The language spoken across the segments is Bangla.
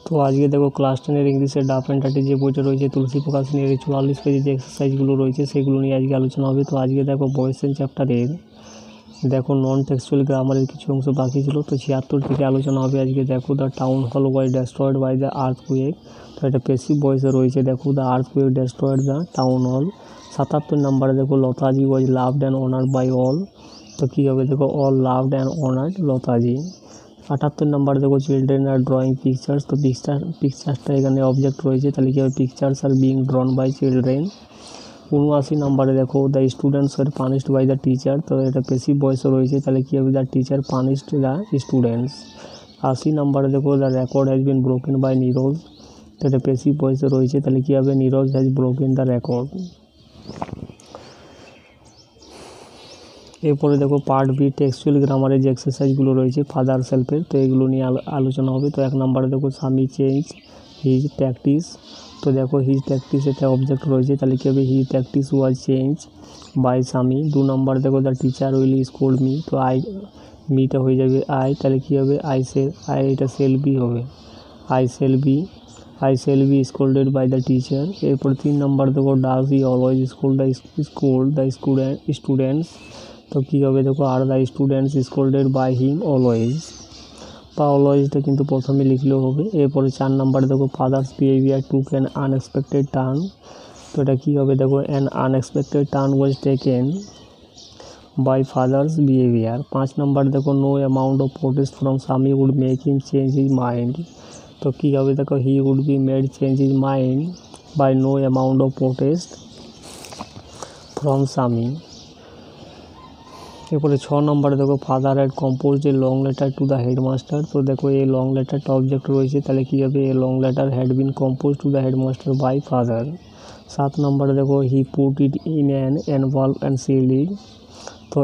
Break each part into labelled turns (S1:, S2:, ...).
S1: তো আজকে দেখো ক্লাস 10-এর ইংলিশের ডাফ অ্যান্ড ডার্টি যে বইটা রয়েছে তুলসী প্রকাশনীর 44 পেজে যে এক্সারসাইজগুলো রয়েছে সেগুলো নিয়ে আজকে আলোচনা হবে। তো আজকে দেখো ভয়েসের চ্যাপ্টারের দেখো নন টেক্সচুয়াল গ্রামারের কিছু অংশ বাকি ছিল, তো 76 থেকে আলোচনা হবে আজকে। দেখো the town hall was destroyed by the earthquake, তো এটা প্যাসিভ ভয়েসে রয়েছে। দেখো the earthquake destroyed the town hall. 77 নম্বরে দেখো Lataji was loved and honoured by all, তো কী হবে দেখো all loved and honoured Lataji. 78 নম্বরে দেখো চিলড্রেন আর ড্রয়িং পিকচার্স, তো পিকচার্সটা এখানে অবজেক্ট রয়েছে, তাহলে কী হবে pictures are being drawn by children. 79 নম্বরে দেখো the students were punished by the teacher, তো এটা প্যাসিভ ভয়েসে রয়েছে, তাহলে কী হবে the teacher punished the students. 80 নম্বরে দেখো the record has been broken by Neeraj, তো এটা প্যাসিভ ভয়েসে রয়েছে, তাহলে কী হবে Neeraj has broken the record. এরপরে দেখো পার্ট বি টেক্সচুয়াল গ্রামারের যে এক্সারসাইজগুলো রয়েছে ফাদার সেলফের, তো এগুলো নিয়ে আলোচনা হবে। তো 1 নম্বরে দেখো স্বামী চেঞ্জ হিজ প্র্যাকটিস, তো দেখো হিজ প্র্যাকটিস এটা অবজেক্ট রয়েছে, তাহলে কী হবে his practice was change by Swami. 2 নম্বরে দেখো the teacher will scold me, তো মিটা হয়ে যাবে আই, তাহলে কী হবে এটা সেল বি হবে, I shall be scolded by the teacher. এরপর 3 নম্বর দেখো does he always scold the students, তো কী হবে দেখো are the students scolded by him always, বা অলওয়েজটা কিন্তু প্রথমে লিখলেও হবে। এরপরে 4 নম্বরে দেখো father's behaviour took an unexpected turn, তো এটা কী হবে দেখো an unexpected turn was taken by father's behaviour. 5 নম্বর দেখো no amount of protest from Swami would make him change his mind, তো কী হবে দেখো he would be made change his mind by no amount of protest from Swami. এরপরে 6 নম্বরে দেখো father had composed a long letter to the headmaster, তো দেখো এই লং লেটারটা অবজেক্ট রয়েছে, তাহলে কী হবে a long letter had been compose to the headmaster by father. 7 নম্বরে দেখো he put it in an envelope and sealed it, তো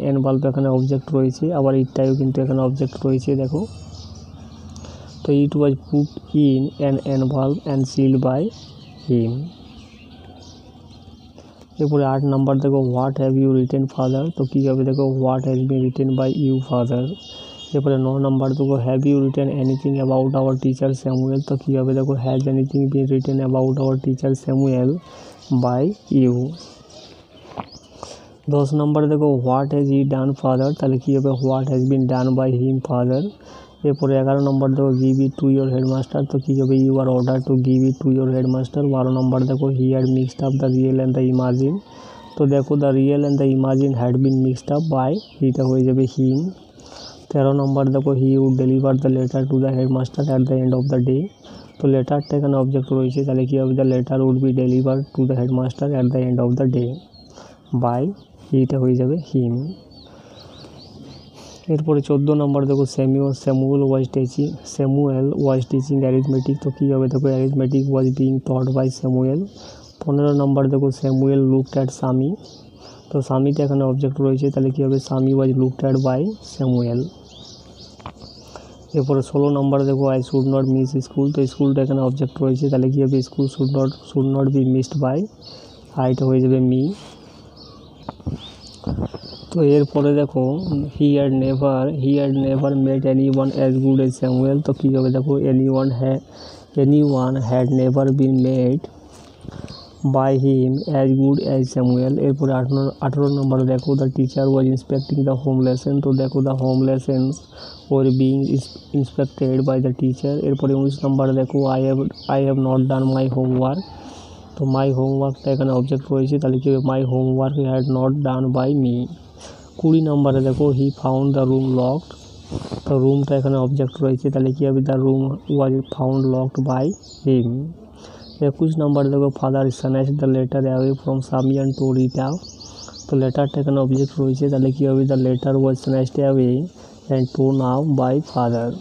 S1: এনভাল্ভ এখানে অবজেক্ট রয়েছে, আবার ইটটাও কিন্তু এখানে অবজেক্ট রয়েছে দেখো, তো it was put in an envelope and sealed by him. এরপরে 8 নম্বর দেখো what have you written father, তো কী হবে দেখো what has been written by you father. এরপরে 9 নম্বর দেখো have you written anything about our teacher Samuel, তো কী হবে দেখো has anything been written about our teacher Samuel by you. 10 নম্বরে দেখো what has he done father, তাহলে কী হবে what has been done by him father. এরপরে 11 নম্বর দেখো give it to your headmaster, তো কী হবে you are order to give it to your headmaster. 12 নম্বর দেখো he had mixed up the real and the imagine, তো দেখো the real and the imagine had been mixed up by, হিটা হয়ে যাবে হিম। 13 নম্বর দেখো he would deliver the letter to the headmaster at the end of the day, তো লেটারটা এখানে অবজেক্ট রয়েছে, তাহলে কী হবে the letter would be deliver to the headmaster at the end of the day by, হিটা হয়ে যাবে হিম। এরপরে 14 নম্বর দেখো স্যামুয়েল ওয়াজ টিচিং অ্যারিথমেটিক, তো কী হবে দেখো arithmetic was being taught by Samuel. 15 নম্বর দেখো স্যামুয়েল লুকড অ্যাট স্বামী, তো স্বামীটা এখানে অবজেক্ট রয়েছে, তাহলে কী হবে Swami was looked at by Samuel. এরপরে 16 নম্বর দেখো I should not miss school, তো স্কুলটা এখানে অবজেক্ট রয়েছে, তাহলে কী হবে school should not be missed by, আইটা হয়ে যাবে মি। তো এরপরে দেখো he had never made anyone as good as Samuel, তো কী হবে দেখো anyone had never been made by him as good as Samuel. এরপরে 18 নম্বরে দেখো the teacher was inspecting the home lesson, তো দেখো the home lessons were being inspected by the teacher. এরপরে 19 নম্বরে দেখো I have not done my homework, তো মাই হোমওয়ার্কটা এখানে অবজেক্ট রয়েছে, তাহলে কি হবে my homework had not done by me. 20 নম্বরে দেখো he found the room locked, তো রুমটা এখানে অবজেক্ট রয়েছে, তাহলে কী হবে the room was found locked by him. 21 নম্বরে দেখো father snatched the letter away from স্বামী অ্যান্ড টোর ইট আউট, তো লেটারটা এখানে অবজেক্ট রয়েছে, তাহলে কী হবে the letter was snatched away and torn out by father.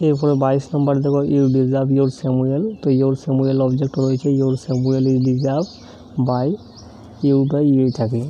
S1: এরপরে 22 নম্বর দেখো ইউ ডিজার্ভ ইয়োর স্যামুয়েল, তো ইয়োর স্যামুয়েল অবজেক্ট রয়েছে, your Samuel is deserve by ইউটা ইয়ে থাকে।